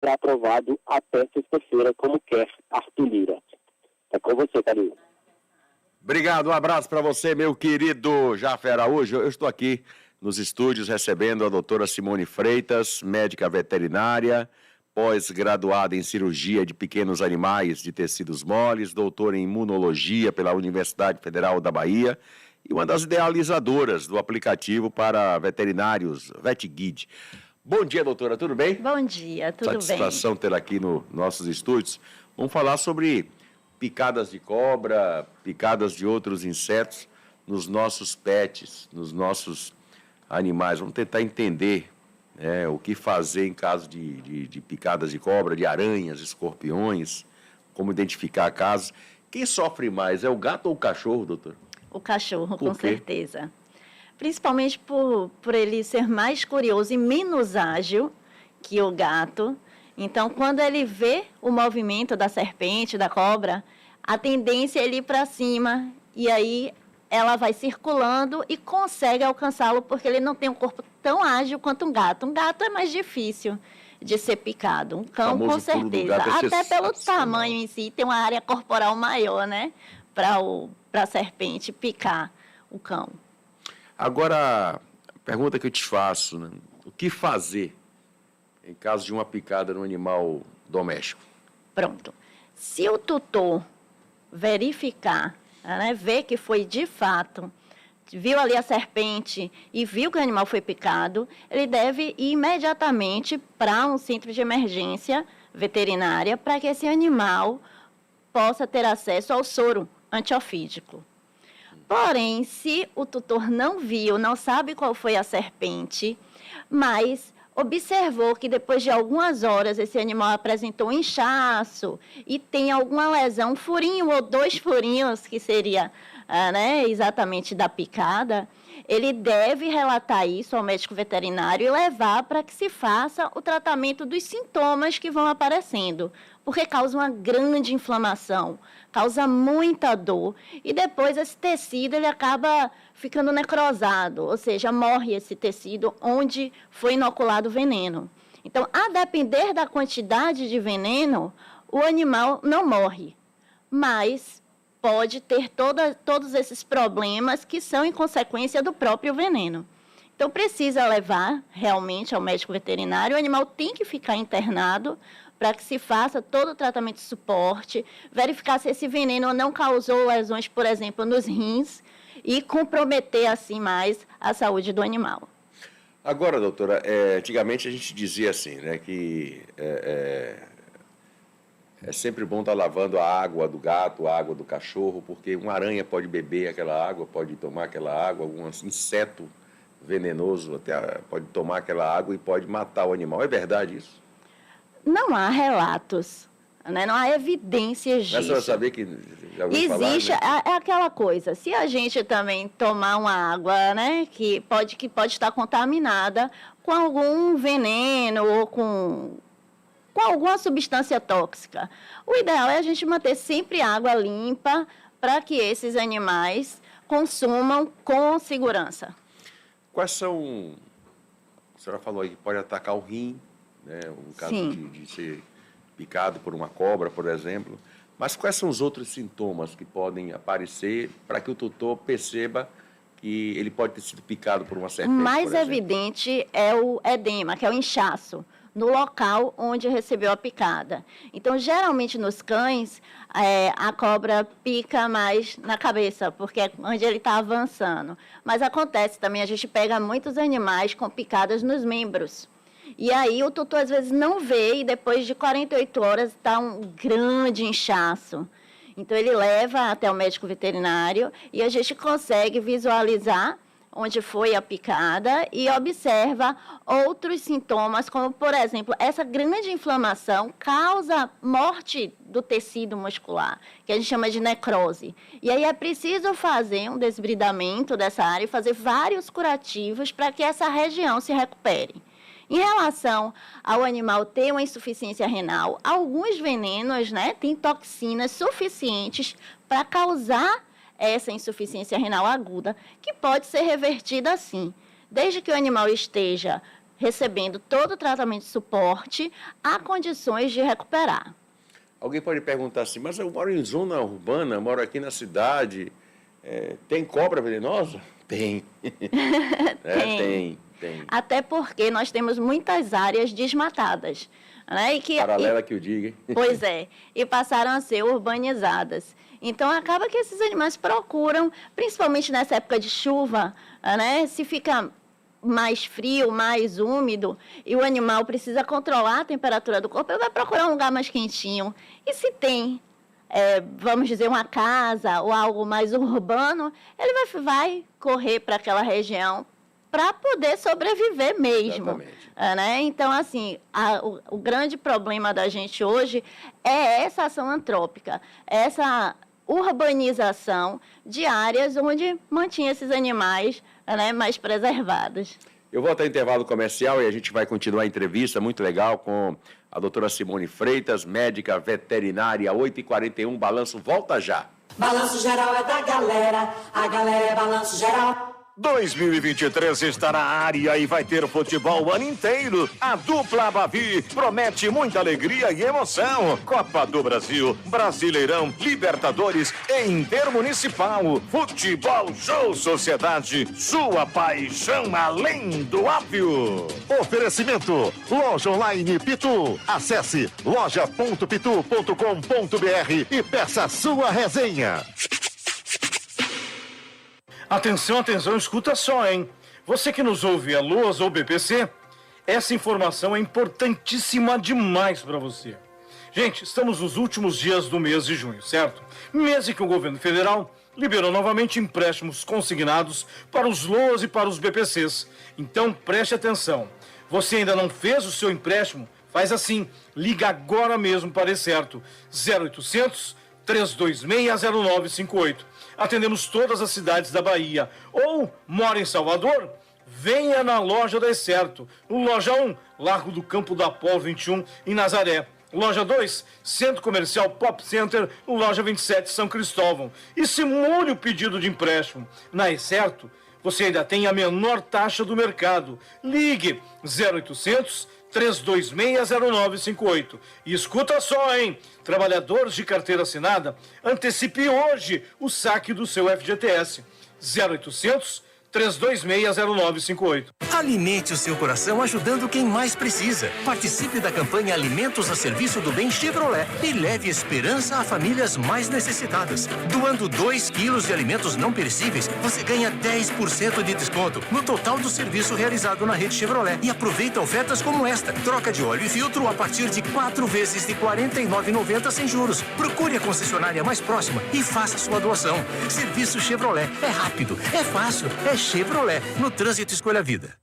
será aprovado até sexta-feira, como quer Arthur Lira. É com você, Calil. Obrigado, um abraço para você, meu querido Jafé Araújo. Eu estou aqui nos estúdios recebendo a doutora Simone Freitas, médica veterinária, pós-graduada em cirurgia de pequenos animais de tecidos moles, doutora em imunologia pela Universidade Federal da Bahia e uma das idealizadoras do aplicativo para veterinários VetGuide. Bom dia, doutora, tudo bem? Bom dia, tudo bem? Satisfação tê-la aqui nos nossos estúdios. Vamos falar sobre picadas de cobra, picadas de outros insetos nos nossos pets, nos nossos animais. Vamos tentar entender o que fazer em caso de picadas de cobra, de aranhas, escorpiões, como identificar casos. Quem sofre mais, é o gato ou o cachorro, doutor? O cachorro, Por com quê? certeza. Principalmente por ele ser mais curioso e menos ágil que o gato. Então, quando ele vê o movimento da serpente, da cobra, a tendência é ele ir para cima e aí ela vai circulando e consegue alcançá-lo porque ele não tem um corpo tão ágil quanto um gato. Um gato é mais difícil de ser picado. Um cão, com famoso pulo do certeza. gato é Até pelo sensacional. tamanho em si, tem uma área corporal maior, né? Para a serpente picar o cão. Agora, a pergunta que eu te faço, né? O que fazer em caso de uma picada no animal doméstico? Pronto. Se o tutor verificar, né, ver que foi de fato, viu ali a serpente e viu que o animal foi picado, ele deve ir imediatamente para um centro de emergência veterinária para que esse animal possa ter acesso ao soro antiofídico. Porém, se o tutor não viu, não sabe qual foi a serpente, mas observou que depois de algumas horas esse animal apresentou inchaço e tem alguma lesão, um furinho ou 2 furinhos, que seria exatamente da picada, ele deve relatar isso ao médico veterinário e levar para que se faça o tratamento dos sintomas que vão aparecendo, porque causa uma grande inflamação, causa muita dor e depois esse tecido ele acaba ficando necrosado, ou seja, morre esse tecido onde foi inoculado o veneno. Então, a depender da quantidade de veneno, o animal não morre, mas pode ter todos esses problemas que são em consequência do próprio veneno. Então, precisa levar realmente ao médico veterinário, o animal tem que ficar internado para que se faça todo o tratamento de suporte, verificar se esse veneno não causou lesões, por exemplo, nos rins, e comprometer, assim, mais a saúde do animal. Agora, doutora, antigamente a gente dizia assim, né, que é sempre bom estar lavando a água do gato, a água do cachorro, porque uma aranha pode beber aquela água, pode tomar aquela água, algum inseto venenoso até pode tomar aquela água e pode matar o animal. É verdade isso? Não há relatos, né? Não há evidências disso. Mas a senhora sabia que já ouviu Existe, falar, né? é aquela coisa, se a gente também tomar uma água, né, que pode estar contaminada com algum veneno ou com alguma substância tóxica, o ideal é a gente manter sempre água limpa para que esses animais consumam com segurança. Quais são... A senhora falou aí que pode atacar o rim, né, no caso de ser picado por uma cobra, por exemplo. Mas quais são os outros sintomas que podem aparecer para que o tutor perceba que ele pode ter sido picado por uma serpente, O mais por exemplo? evidente é o edema, que é o inchaço, no local onde recebeu a picada. Então, geralmente nos cães, a cobra pica mais na cabeça, porque é onde ele está avançando. Mas acontece também, a gente pega muitos animais com picadas nos membros. E aí o tutor às vezes não vê e depois de 48 horas está um grande inchaço. Então ele leva até o médico veterinário e a gente consegue visualizar onde foi a picada e observa outros sintomas, como por exemplo, essa grande inflamação causa morte do tecido muscular, que a gente chama de necrose. E aí é preciso fazer um desbridamento dessa área e fazer vários curativos para que essa região se recupere. Em relação ao animal ter uma insuficiência renal, alguns venenos, né, têm toxinas suficientes para causar essa insuficiência renal aguda, que pode ser revertida assim. Desde que o animal esteja recebendo todo o tratamento de suporte, há condições de recuperar. Alguém pode perguntar assim, mas eu moro em zona urbana, moro aqui na cidade, tem cobra venenosa? Tem. Tem. Até porque nós temos muitas áreas desmatadas. Né? Paralela que eu diga, hein? Pois é, e passaram a ser urbanizadas. Então, acaba que esses animais procuram, principalmente nessa época de chuva, né? Se fica mais frio, mais úmido, e o animal precisa controlar a temperatura do corpo, ele vai procurar um lugar mais quentinho. E se tem, vamos dizer, uma casa ou algo mais urbano, ele vai correr para aquela região para poder sobreviver mesmo. Né? Então, assim, o grande problema da gente hoje é essa ação antrópica, essa urbanização de áreas onde mantinha esses animais, né, mais preservados. Eu vou até intervalo comercial e a gente vai continuar a entrevista muito legal com a doutora Simone Freitas, médica veterinária, 8h41, Balanço volta já. Balanço geral é da galera, a galera é balanço geral. 2023 está na área e vai ter futebol o ano inteiro. A dupla Bavi promete muita alegria e emoção. Copa do Brasil, Brasileirão, Libertadores e Intermunicipal. Futebol Show Sociedade, sua paixão além do óbvio. Oferecimento, Loja Online Pitu. Acesse loja.pitu.com.br e peça sua resenha. Atenção, atenção, escuta só, hein? Você que nos ouve a LOAS ou BPC, essa informação é importantíssima demais para você. Gente, estamos nos últimos dias do mês de junho, certo? Mês em que o governo federal liberou novamente empréstimos consignados para os LOAS e para os BPCs. Então, preste atenção. Você ainda não fez o seu empréstimo? Faz assim, liga agora mesmo para Ecerto, 0800 3260958. Atendemos todas as cidades da Bahia. Ou mora em Salvador? Venha na loja da Ecerto. Loja 1, Largo do Campo da Pol 21, em Nazaré. Loja 2, Centro Comercial Pop Center, Loja 27, São Cristóvão. E simule o pedido de empréstimo. Na Ecerto, você ainda tem a menor taxa do mercado. Ligue 0800 3260958. E escuta só, hein? Trabalhadores de carteira assinada, antecipe hoje o saque do seu FGTS. 0800 3260958. Alimente o seu coração ajudando quem mais precisa. Participe da campanha Alimentos a Serviço do Bem Chevrolet e leve esperança a famílias mais necessitadas. Doando 2 quilos de alimentos não perecíveis, você ganha 10% de desconto no total do serviço realizado na rede Chevrolet. E aproveita ofertas como esta. Troca de óleo e filtro a partir de 4 vezes de R$ 49,90 sem juros. Procure a concessionária mais próxima e faça sua doação. Serviço Chevrolet. É rápido, é fácil, é Chevrolet. No trânsito, escolha a vida.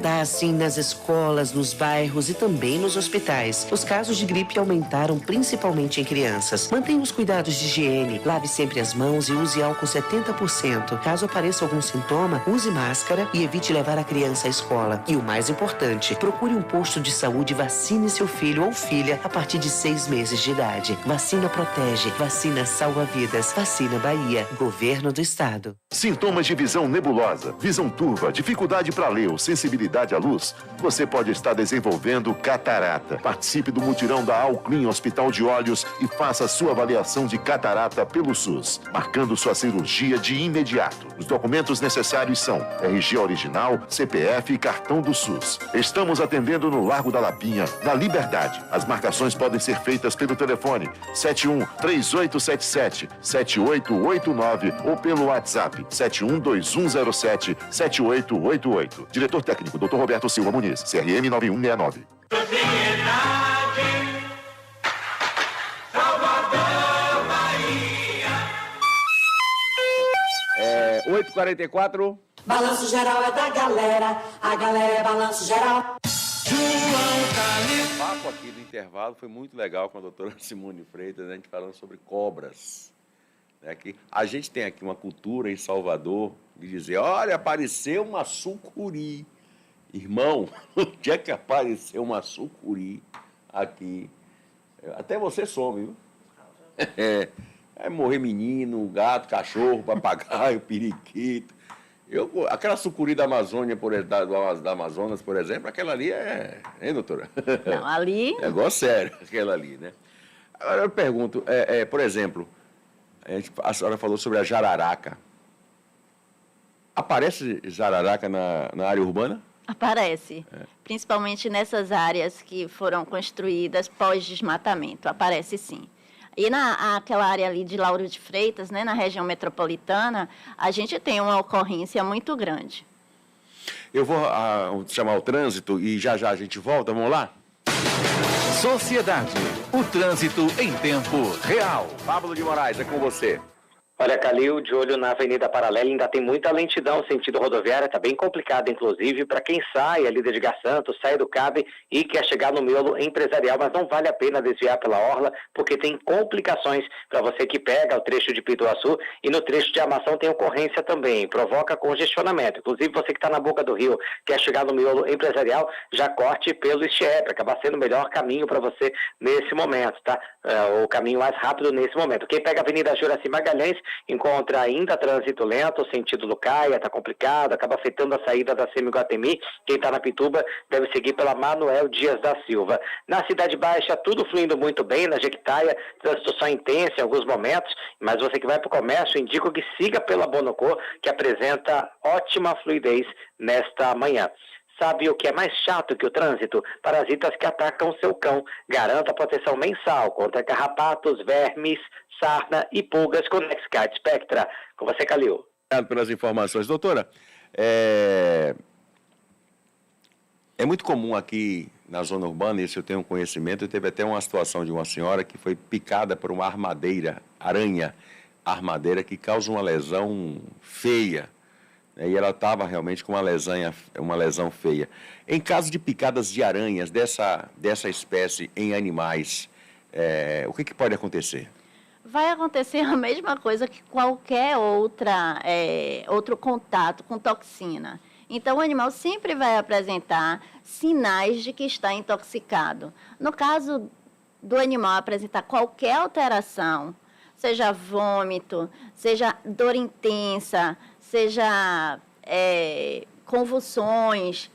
Tá assim nas escolas, nos bairros e também nos hospitais. Os casos de gripe aumentaram principalmente em crianças. Mantenha os cuidados de higiene, lave sempre as mãos e use álcool 70%. Caso apareça algum sintoma, use máscara e evite levar a criança à escola. E o mais importante, procure um posto de saúde e vacine seu filho ou filha a partir de 6 meses de idade. Vacina protege, vacina salva vidas. Vacina Bahia, Governo do Estado. Sintomas de visão nebulosa, visão turva, dificuldade para ler ou sensibilidade à luz, você pode estar desenvolvendo catarata. Participe do mutirão da Alclin Hospital de Olhos e faça a sua avaliação de catarata pelo SUS, marcando sua cirurgia de imediato. Os documentos necessários são RG original, CPF e cartão do SUS. Estamos atendendo no Largo da Lapinha, na Liberdade. As marcações podem ser feitas pelo telefone 71-3877-7889 ou pelo WhatsApp 71-2107-7888. Diretor técnico, Dr. Roberto Silva Muniz, CRM 9169. Salvador, Bahia. 8h44. Balanço geral é da galera, a galera é balanço geral. O papo aqui do intervalo foi muito legal com a doutora Simone Freitas, né? A gente falando sobre cobras. Né? Que a gente tem aqui uma cultura em Salvador de dizer, olha, apareceu uma sucuri. Irmão, onde é que apareceu uma sucuri aqui? Até você some, viu? É morrer menino, gato, cachorro, papagaio, periquito. Aquela sucuri da Amazônia, da Amazonas, por exemplo, aquela ali Hein, doutora? Não, ali... Negócio sério, aquela ali, né? Agora eu pergunto, por exemplo, a senhora falou sobre a jararaca. Aparece jararaca na área urbana? Aparece, principalmente nessas áreas que foram construídas pós-desmatamento, aparece sim. E naquela área ali de Lauro de Freitas, né, na região metropolitana, a gente tem uma ocorrência muito grande. Eu vou chamar o trânsito e já a gente volta, vamos lá? Sociedade, o trânsito em tempo real. Pablo de Moraes, é com você. Olha, Calil, de olho na Avenida Paralela, ainda tem muita lentidão sentido rodoviária, está bem complicado, inclusive, para quem sai ali de Edgar Santos, sai do CAB e quer chegar no miolo empresarial, mas não vale a pena desviar pela orla, porque tem complicações para você que pega o trecho de Pituaçu e no trecho de Armação tem ocorrência também, provoca congestionamento. Inclusive, você que está na boca do rio, quer chegar no miolo empresarial, já corte pelo Estié, para acabar sendo o melhor caminho para você nesse momento, tá? O caminho mais rápido nesse momento. Quem pega a Avenida Juraci Magalhães, encontra ainda trânsito lento, sentido Lucaia, está complicado, acaba afetando a saída da Semi-Guatemi. Quem está na Pituba deve seguir pela Manuel Dias da Silva. Na Cidade Baixa, tudo fluindo muito bem, na Jequitaia, trânsito só intenso em alguns momentos, mas você que vai para o comércio, indico que siga pela Bonocô, que apresenta ótima fluidez nesta manhã. Sabe o que é mais chato que o trânsito? Parasitas que atacam seu cão. Garanta proteção mensal contra carrapatos, vermes, sarna e pulgas com NexGard Spectra. Com você, Calil. Obrigado pelas informações. Doutora, é muito comum aqui na zona urbana, isso eu tenho conhecimento, teve até uma situação de uma senhora que foi picada por uma aranha armadeira, que causa uma lesão feia. E ela estava realmente com uma lesão feia. Em caso de picadas de aranhas dessa espécie em animais, o que pode acontecer? Vai acontecer a mesma coisa que qualquer outro contato com toxina. Então, o animal sempre vai apresentar sinais de que está intoxicado. No caso do animal apresentar qualquer alteração, seja vômito, seja dor intensa, seja convulsões,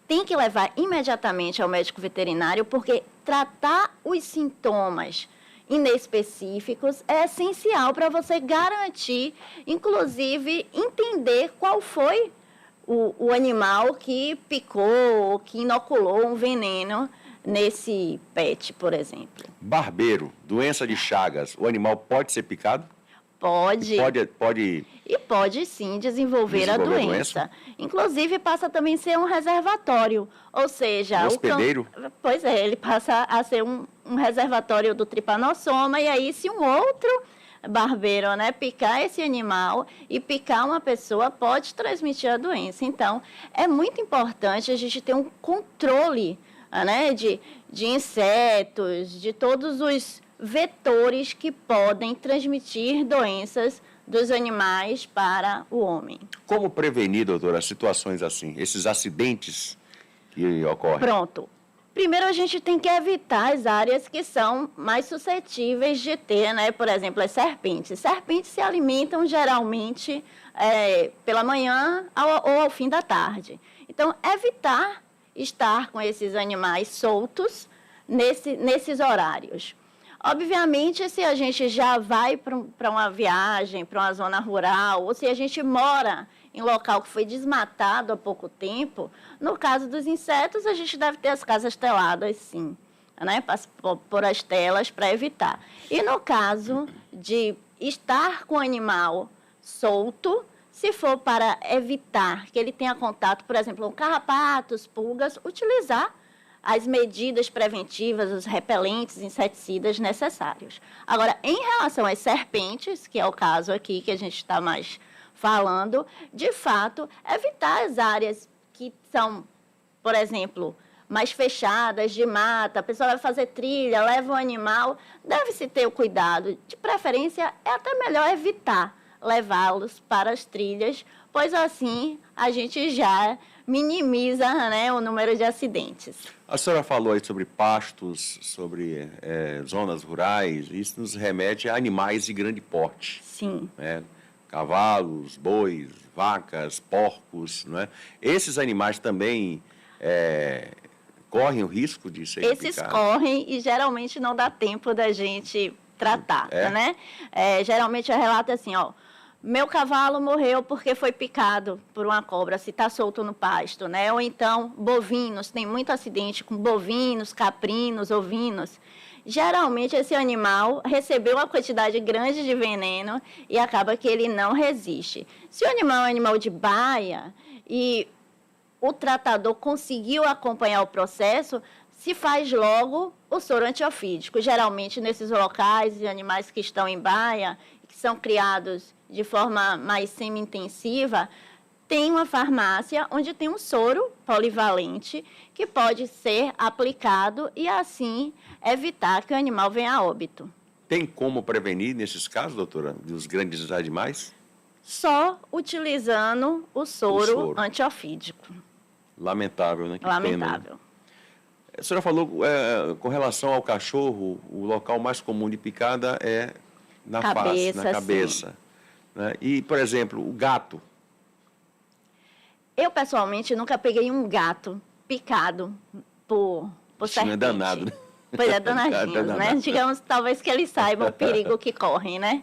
tem que levar imediatamente ao médico veterinário, porque tratar os sintomas inespecíficos é essencial para você garantir, inclusive, entender qual foi o animal que picou, que inoculou um veneno nesse pet, por exemplo. Barbeiro, doença de Chagas, o animal pode ser picado? Pode. E pode sim desenvolver a doença. Inclusive passa também a ser um reservatório, ou seja... Um hospedeiro? Pois é, ele passa a ser um reservatório do tripanossoma, e aí se um outro barbeiro, né, picar esse animal e picar uma pessoa, pode transmitir a doença. Então, é muito importante a gente ter um controle, né, de insetos, de todos os vetores que podem transmitir doenças dos animais para o homem. Como prevenir, doutora, situações assim, esses acidentes que ocorrem? Pronto. Primeiro, a gente tem que evitar as áreas que são mais suscetíveis de ter, né? Por exemplo, as serpentes. Serpentes se alimentam geralmente pela manhã ou ao fim da tarde. Então, evitar estar com esses animais soltos nesses horários. Obviamente, se a gente já vai para uma viagem, para uma zona rural, ou se a gente mora em local que foi desmatado há pouco tempo, no caso dos insetos, a gente deve ter as casas teladas, sim, né? Por as telas para evitar. E no caso de estar com o animal solto, se for para evitar que ele tenha contato, por exemplo, com carrapatos, pulgas, utilizar as medidas preventivas, os repelentes, inseticidas necessários. Agora, em relação às serpentes, que é o caso aqui que a gente está mais falando, de fato, evitar as áreas que são, por exemplo, mais fechadas, de mata, a pessoa vai fazer trilha, leva um animal, deve-se ter o cuidado. De preferência, é até melhor evitar levá-los para as trilhas, pois assim a gente já minimiza, né, o número de acidentes. A senhora falou aí sobre pastos, sobre zonas rurais, isso nos remete a animais de grande porte. Sim. Né? cavalos, bois, vacas, porcos, não é? Esses animais também correm o risco de serem Esses picados? correm e geralmente não dá tempo da gente tratar, né? Geralmente o relato é assim, ó, meu cavalo morreu porque foi picado por uma cobra, se está solto no pasto, né? Ou então bovinos, tem muito acidente com bovinos, caprinos, ovinos. Geralmente esse animal recebeu uma quantidade grande de veneno e acaba que ele não resiste. Se o animal é um animal de baia e o tratador conseguiu acompanhar o processo, se faz logo o soro antiofídico. Geralmente nesses locais de animais que estão em baia, que são criados de forma mais semi-intensiva, tem uma farmácia onde tem um soro polivalente que pode ser aplicado e assim evitar que o animal venha a óbito. Tem como prevenir nesses casos, doutora, dos grandes animais? Só utilizando o soro antiofídico. Lamentável, né? Que Lamentável. pena. A senhora falou com relação ao cachorro, o local mais comum de picada é na face, na cabeça. Né? E, por exemplo, o gato. Eu, pessoalmente, nunca peguei um gato picado por serpente. Não é danado, né? Pois é, danadinhos, né? Digamos, talvez que eles saibam o perigo que correm, né?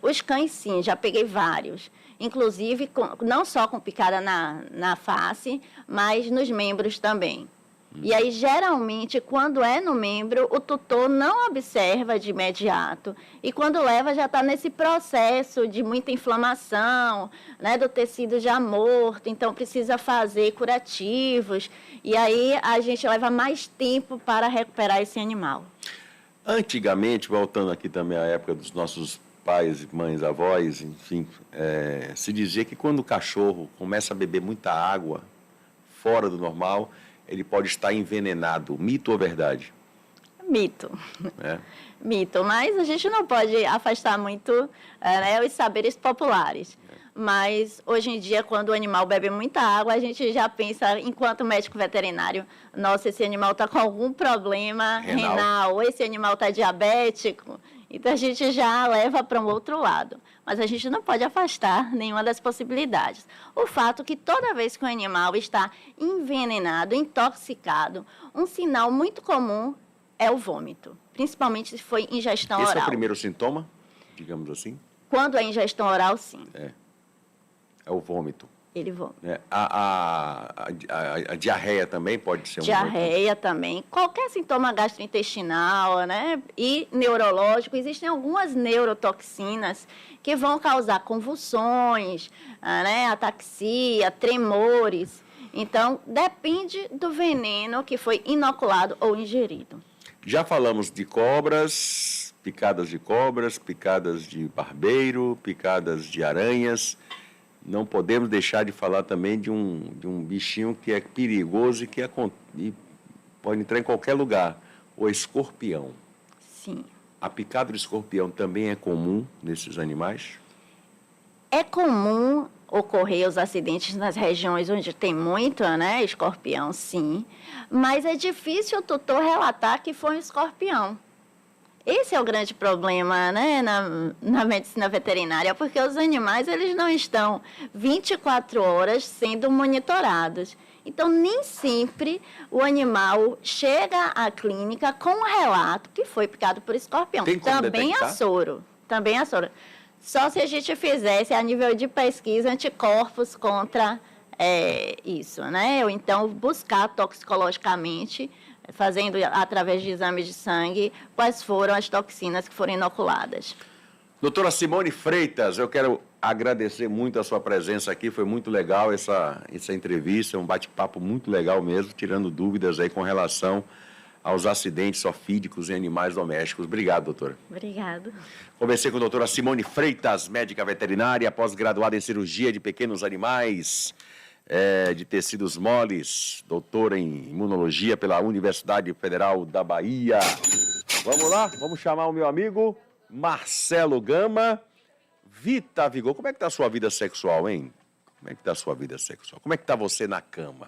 Os cães, sim, já peguei vários. Inclusive, não só com picada na face, mas nos membros também. E aí, geralmente, quando é no membro, o tutor não observa de imediato. E quando leva, já está nesse processo de muita inflamação, né, do tecido já morto. Então, precisa fazer curativos. E aí, a gente leva mais tempo para recuperar esse animal. Antigamente, voltando aqui também à época dos nossos pais, mães, avós, enfim, se dizia que quando o cachorro começa a beber muita água fora do normal, ele pode estar envenenado. Mito ou verdade? Mito. Mito, mas a gente não pode afastar muito os saberes populares. Mas, hoje em dia, quando o animal bebe muita água, a gente já pensa, enquanto médico veterinário, nossa, esse animal está com algum problema renal, ou esse animal está diabético. Então, a gente já leva para um outro lado. Mas a gente não pode afastar nenhuma das possibilidades. O fato que toda vez que o animal está envenenado, intoxicado, um sinal muito comum é o vômito, principalmente se foi ingestão oral. Esse é o primeiro sintoma, digamos assim? Quando é ingestão oral, sim. É o vômito. Ele vomita. A diarreia também pode ser diarreia também. Qualquer sintoma gastrointestinal, né? E neurológico. Existem algumas neurotoxinas que vão causar convulsões, né? Ataxia, tremores. Então, depende do veneno que foi inoculado ou ingerido. Já falamos de cobras, picadas de barbeiro, picadas de aranhas. Não podemos deixar de falar também de um bichinho que é perigoso e pode entrar em qualquer lugar, o escorpião. Sim. A picada de escorpião também é comum nesses animais? É comum ocorrer os acidentes nas regiões onde tem muito, né, escorpião, sim. Mas é difícil o tutor relatar que foi um escorpião. Esse é o grande problema, né, na medicina veterinária, porque os animais eles não estão 24 horas sendo monitorados. Então, nem sempre o animal chega à clínica com um relato que foi picado por escorpião. Tem como também detectar? Também a soro. Só se a gente fizesse, a nível de pesquisa, anticorpos contra isso, né? Ou então buscar toxicologicamente, fazendo através de exames de sangue, quais foram as toxinas que foram inoculadas. Doutora Simone Freitas, eu quero agradecer muito a sua presença aqui, foi muito legal essa entrevista, um bate-papo muito legal mesmo, tirando dúvidas aí com relação aos acidentes ofídicos em animais domésticos. Obrigado, doutora. Obrigada. Conversei com a doutora Simone Freitas, médica veterinária, pós-graduada em cirurgia de pequenos animais, de tecidos moles, doutora em imunologia pela Universidade Federal da Bahia. Vamos lá, vamos chamar o meu amigo Marcelo Gama. Vita Vigor, como é que está a sua vida sexual, hein? Como é que está a sua vida sexual? Como é que está você na cama?